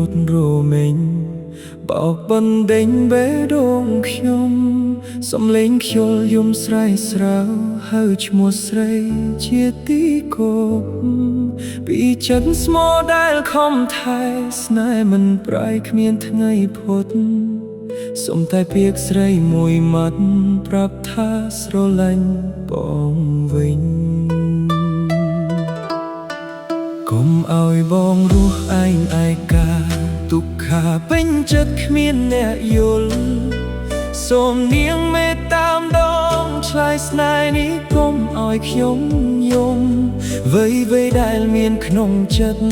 តរមេញបោកបណ្ដេញបេះដូងខ្ញុំសំឡេងខ្យល់យំស្រែកស្រៅហៅឈ្មោះស្រីជាទីគប់ពីចិត្តស្មោះដែលខំថែស្នេហ៍មិនប្រែគ្មានថ្ងៃផុតសុំតែពាក្យស្រីមួយម៉ាត់ប្រាប់ថាស្រឡាញ់បងវិញកុំឲ្យបងរស់ឯងឯកាទុក្ខាពេញចិត្តគ្មានអ្នកយល់សូមនាងមេត្តាម្ដងឆ្លើយស្នេហ៍នេះកុំឲ្យខ្ញុំយំអ្វីៗដែលមានក្នុងចិត្ត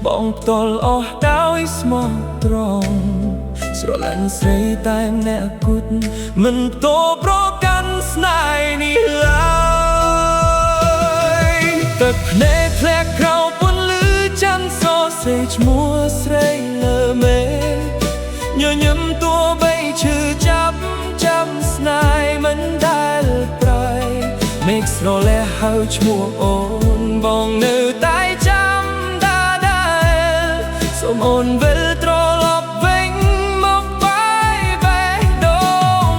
បងផ្ទាល់អស់ដោយស្មោះត្រង់ស្រឡាញ់ស្រីតែអ្នកគត់មិនតបប្រកាន់ស្នេហ៍នេះឡើយទឹកភ្នែកធ្លាក់ក្រោមពន្លឺច័ន្ទសរសេរឈ្មោះស្រីលើមេឃញញឹមតួបីឈឺចាប់ស្នេហ៍មិនដែលប្រែមេឃស្រលះហៅឈ្មោះអូនបងនៅតែចាំដែរសូមអូនវិលត្រឡប់វិញមកបាយបេះដូង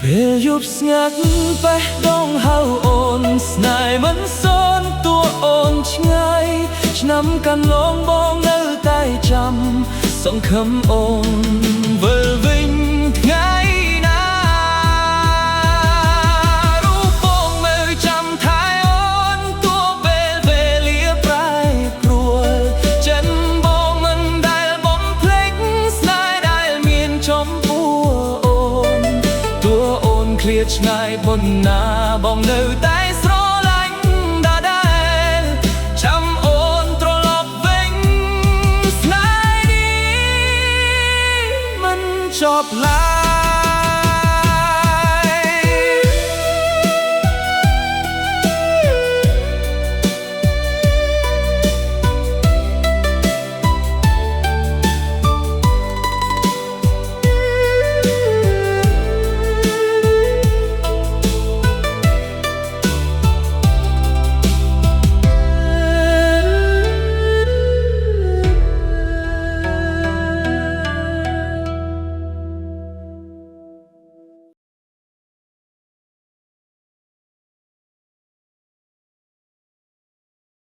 ពេលយប់ស្ងាត់បេះដូងហៅអូនស្នេហ៍មិនសូនតួអូនឆ្ងាយឆ្នាំកាន់លងបងនៅតែចាំសង្ឃឹមអូនវិលវិញថ្ងៃណារូបបងមើលចាំថែអូនតួពេលវេលាប្រែប្រួលចិនបងមិនដែលបំភ្លេចស្នេហ៍ដែលមានចំពោះអូនតួអូនឃ្លាតឆ្ងាយប៉ុណ្ណាបងនៅតែ